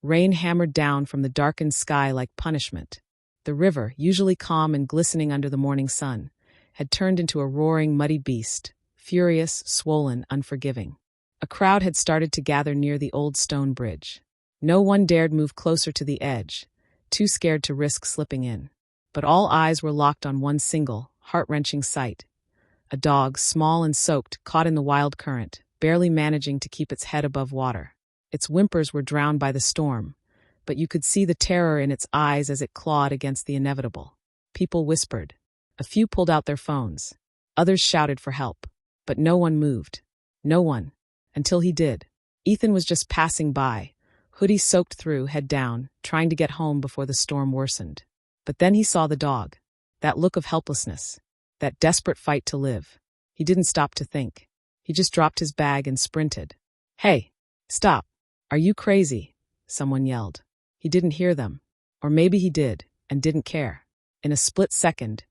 Rain hammered down from the darkened sky like punishment. The river, usually calm and glistening under the morning sun, had turned into a roaring, muddy beast, furious, swollen, unforgiving. A crowd had started to gather near the old stone bridge. No one dared move closer to the edge, too scared to risk slipping in. But all eyes were locked on one single, heart-wrenching sight. A dog, small and soaked, caught in the wild current, barely managing to keep its head above water. Its whimpers were drowned by the storm, but you could see the terror in its eyes as it clawed against the inevitable. People whispered. A few pulled out their phones. Others shouted for help. But no one moved. No one. Until he did. Ethan was just passing by, hoodie soaked through, head down, trying to get home before the storm worsened. But then he saw the dog. That look of helplessness. That desperate fight to live. He didn't stop to think. He just dropped his bag and sprinted. "Hey! Stop! Are you crazy?" someone yelled. He didn't hear them. Or maybe he did, and didn't care. In a split second,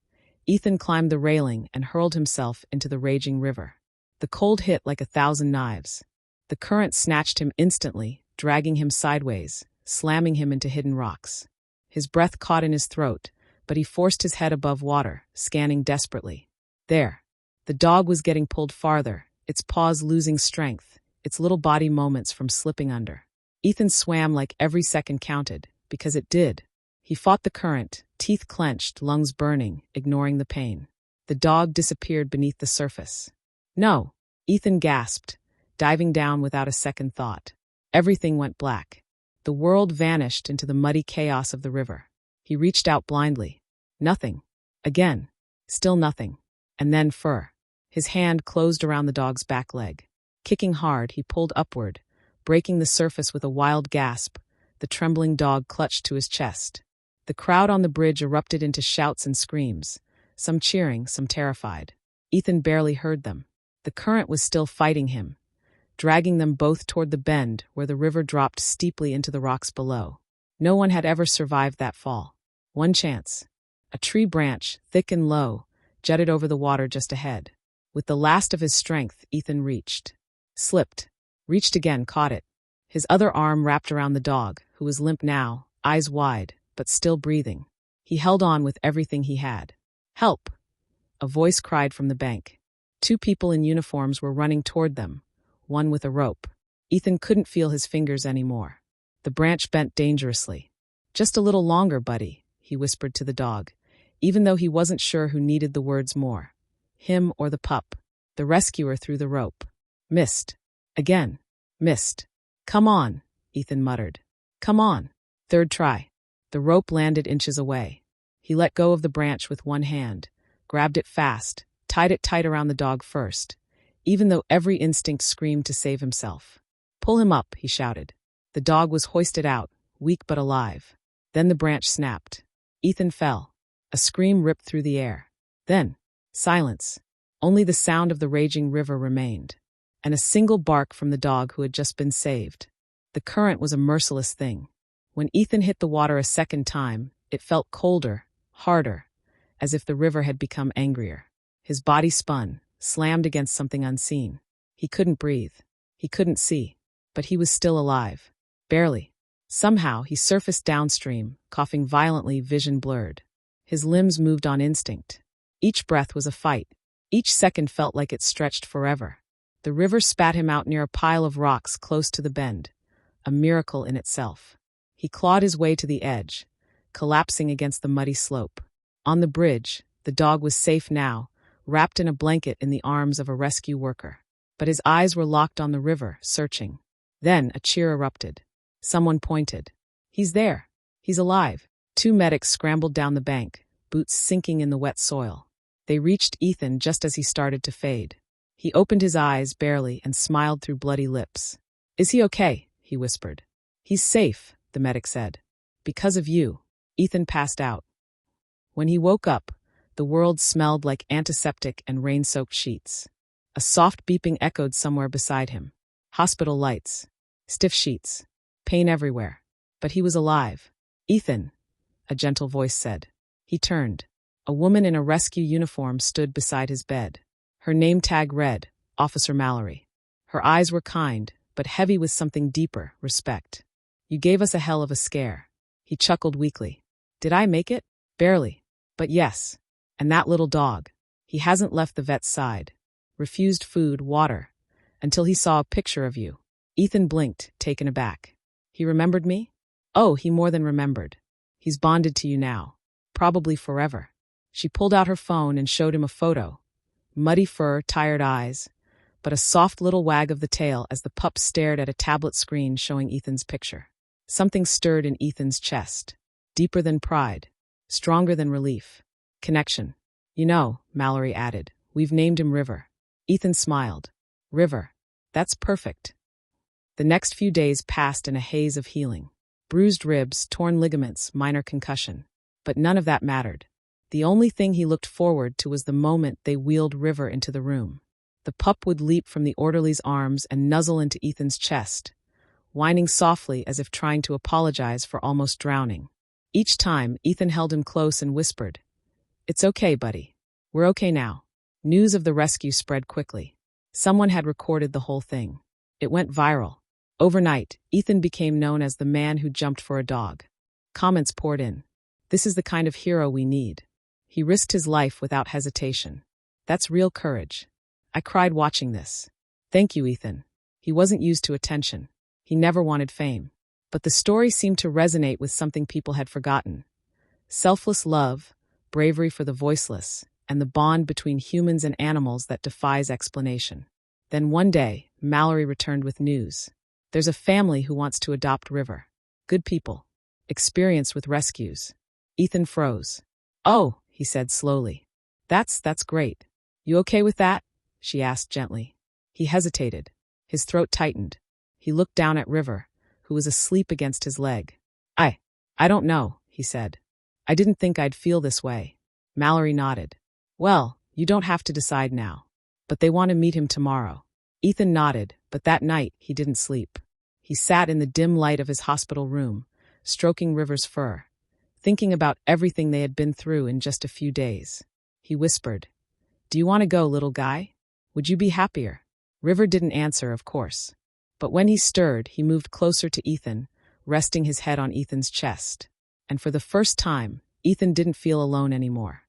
Ethan climbed the railing and hurled himself into the raging river. The cold hit like 1,000 knives. The current snatched him instantly, dragging him sideways, slamming him into hidden rocks. His breath caught in his throat, but he forced his head above water, scanning desperately. There. The dog was getting pulled farther, its paws losing strength, its little body moments from slipping under. Ethan swam like every second counted, because it did. He fought the current, teeth clenched, lungs burning, ignoring the pain. The dog disappeared beneath the surface. "No!" Ethan gasped, diving down without a second thought. Everything went black. The world vanished into the muddy chaos of the river. He reached out blindly. Nothing. Again. Still nothing. And then fur. His hand closed around the dog's back leg. Kicking hard, he pulled upward, breaking the surface with a wild gasp. The trembling dog clutched to his chest. The crowd on the bridge erupted into shouts and screams, some cheering, some terrified. Ethan barely heard them. The current was still fighting him, dragging them both toward the bend where the river dropped steeply into the rocks below. No one had ever survived that fall. One chance. A tree branch, thick and low, jutted over the water just ahead. With the last of his strength, Ethan reached. Slipped. Reached again, caught it. His other arm wrapped around the dog, who was limp now, eyes wide, but still breathing. He held on with everything he had. "Help!" A voice cried from the bank. 2 people in uniforms were running toward them, one with a rope. Ethan couldn't feel his fingers anymore. The branch bent dangerously. "Just a little longer, buddy," he whispered to the dog, even though he wasn't sure who needed the words more. Him or the pup. The rescuer threw the rope. Missed. Again. Missed. "Come on," Ethan muttered. "Come on." Third try. The rope landed inches away. He let go of the branch with one hand, grabbed it fast, tied it tight around the dog first, even though every instinct screamed to save himself. "Pull him up," he shouted. The dog was hoisted out, weak but alive. Then the branch snapped. Ethan fell. A scream ripped through the air. Then, silence. Only the sound of the raging river remained, and a single bark from the dog who had just been saved. The current was a merciless thing. When Ethan hit the water a second time, it felt colder, harder, as if the river had become angrier. His body spun, slammed against something unseen. He couldn't breathe. He couldn't see. But he was still alive. Barely. Somehow, he surfaced downstream, coughing violently, vision blurred. His limbs moved on instinct. Each breath was a fight. Each second felt like it stretched forever. The river spat him out near a pile of rocks close to the bend, a miracle in itself. He clawed his way to the edge, collapsing against the muddy slope. On the bridge, the dog was safe now, wrapped in a blanket in the arms of a rescue worker. But his eyes were locked on the river, searching. Then a cheer erupted. Someone pointed. "He's there. He's alive." 2 medics scrambled down the bank, boots sinking in the wet soil. They reached Ethan just as he started to fade. He opened his eyes barely and smiled through bloody lips. "Is he okay?" he whispered. "He's safe," the medic said. "Because of you." Ethan passed out. When he woke up, the world smelled like antiseptic and rain-soaked sheets. A soft beeping echoed somewhere beside him. Hospital lights. Stiff sheets. Pain everywhere. But he was alive. "Ethan," a gentle voice said. He turned. A woman in a rescue uniform stood beside his bed. Her name tag read, Officer Mallory. Her eyes were kind, but heavy with something deeper, respect. You gave us a hell of a scare." He chuckled weakly. "Did I make it? Barely. But yes. And that little dog. He hasn't left the vet's side. Refused food, water, until he saw a picture of you." Ethan blinked, taken aback. "He remembered me?" "Oh, he more than remembered. He's bonded to you now. Probably forever." She pulled out her phone and showed him a photo. Muddy fur, tired eyes, but a soft little wag of the tail as the pup stared at a tablet screen showing Ethan's picture. Something stirred in Ethan's chest. Deeper than pride. Stronger than relief. Connection. "You know," Mallory added, "we've named him River." Ethan smiled. "River. That's perfect." The next few days passed in a haze of healing. Bruised ribs, torn ligaments, minor concussion. But none of that mattered. The only thing he looked forward to was the moment they wheeled River into the room. The pup would leap from the orderly's arms and nuzzle into Ethan's chest, whining softly as if trying to apologize for almost drowning. Each time, Ethan held him close and whispered, "It's okay, buddy. We're okay now." News of the rescue spread quickly. Someone had recorded the whole thing. It went viral. Overnight, Ethan became known as the man who jumped for a dog. Comments poured in. "This is the kind of hero we need. He risked his life without hesitation. That's real courage. I cried watching this." "Thank you, Ethan." He wasn't used to attention. He never wanted fame. But the story seemed to resonate with something people had forgotten. Selfless love, bravery for the voiceless, and the bond between humans and animals that defies explanation. Then one day, Mallory returned with news. "There's a family who wants to adopt River. Good people. Experienced with rescues." Ethan froze. "Oh," he said slowly. That's great. You okay with that?" she asked gently. He hesitated. His throat tightened. He looked down at River, who was asleep against his leg. I don't know," he said. "I didn't think I'd feel this way." Mallory nodded. "Well, you don't have to decide now. But they want to meet him tomorrow." Ethan nodded, but that night he didn't sleep. He sat in the dim light of his hospital room, stroking River's fur, thinking about everything they had been through in just a few days. He whispered, "Do you want to go, little guy? Would you be happier?" River didn't answer, of course. But when he stirred, he moved closer to Ethan, resting his head on Ethan's chest. And for the first time, Ethan didn't feel alone anymore.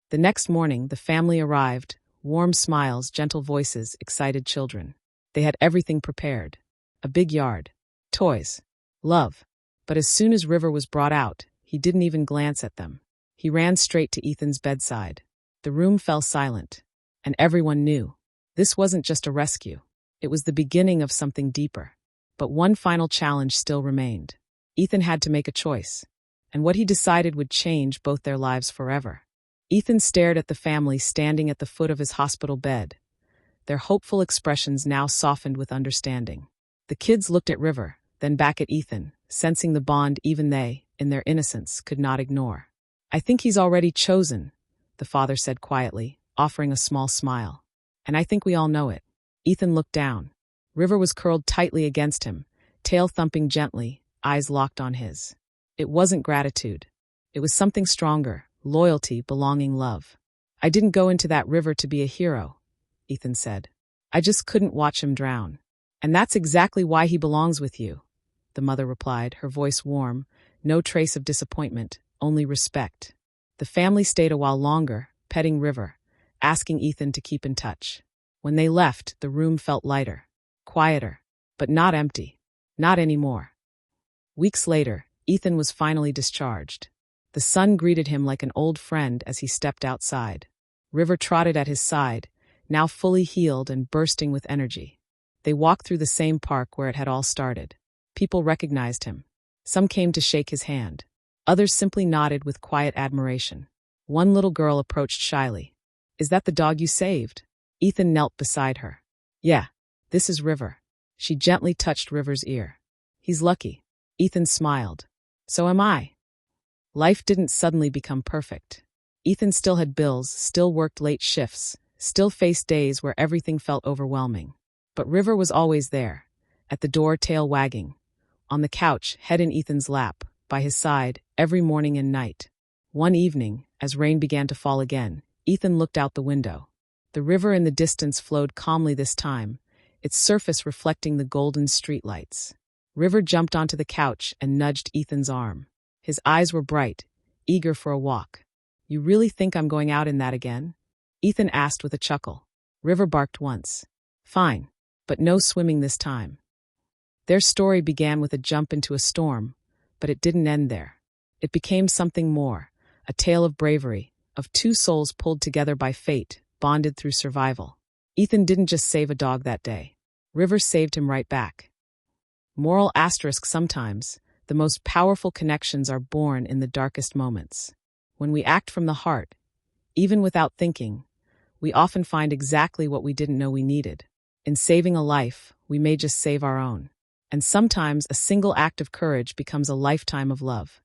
The next morning, the family arrived, warm smiles, gentle voices, excited children. They had everything prepared. A big yard. Toys. Love. But as soon as River was brought out, he didn't even glance at them. He ran straight to Ethan's bedside. The room fell silent. And everyone knew. This wasn't just a rescue. It was the beginning of something deeper. But one final challenge still remained. Ethan had to make a choice. And what he decided would change both their lives forever. Ethan stared at the family standing at the foot of his hospital bed. Their hopeful expressions now softened with understanding. The kids looked at River, then back at Ethan, sensing the bond even they, in their innocence, could not ignore. "I think he's already chosen," the father said quietly, offering a small smile. "And I think we all know it." Ethan looked down. River was curled tightly against him, tail thumping gently, eyes locked on his. It wasn't gratitude. It was something stronger, loyalty, belonging, love. "I didn't go into that river to be a hero," Ethan said. "I just couldn't watch him drown. And that's exactly why he belongs with you," the mother replied, her voice warm, no trace of disappointment, only respect. The family stayed a while longer, petting River, asking Ethan to keep in touch. When they left, the room felt lighter, quieter, but not empty. Not anymore. Weeks later, Ethan was finally discharged. The sun greeted him like an old friend as he stepped outside. River trotted at his side, now fully healed and bursting with energy. They walked through the same park where it had all started. People recognized him. Some came to shake his hand. Others simply nodded with quiet admiration. One little girl approached shyly. "Is that the dog you saved?" Ethan knelt beside her. "Yeah, this is River." She gently touched River's ear. "He's lucky." Ethan smiled. "So am I." Life didn't suddenly become perfect. Ethan still had bills, still worked late shifts, still faced days where everything felt overwhelming. But River was always there, at the door, tail wagging, on the couch, head in Ethan's lap, by his side, every morning and night. One evening, as rain began to fall again, Ethan looked out the window. The river in the distance flowed calmly this time, its surface reflecting the golden streetlights. River jumped onto the couch and nudged Ethan's arm. His eyes were bright, eager for a walk. "You really think I'm going out in that again?" Ethan asked with a chuckle. River barked once. "Fine, but no swimming this time." Their story began with a jump into a storm, but it didn't end there. It became something more, a tale of bravery, of two souls pulled together by fate, bonded through survival. Ethan didn't just save a dog that day. River saved him right back. Moral asterisk: sometimes, the most powerful connections are born in the darkest moments. When we act from the heart, even without thinking, we often find exactly what we didn't know we needed. In saving a life, we may just save our own. And sometimes a single act of courage becomes a lifetime of love.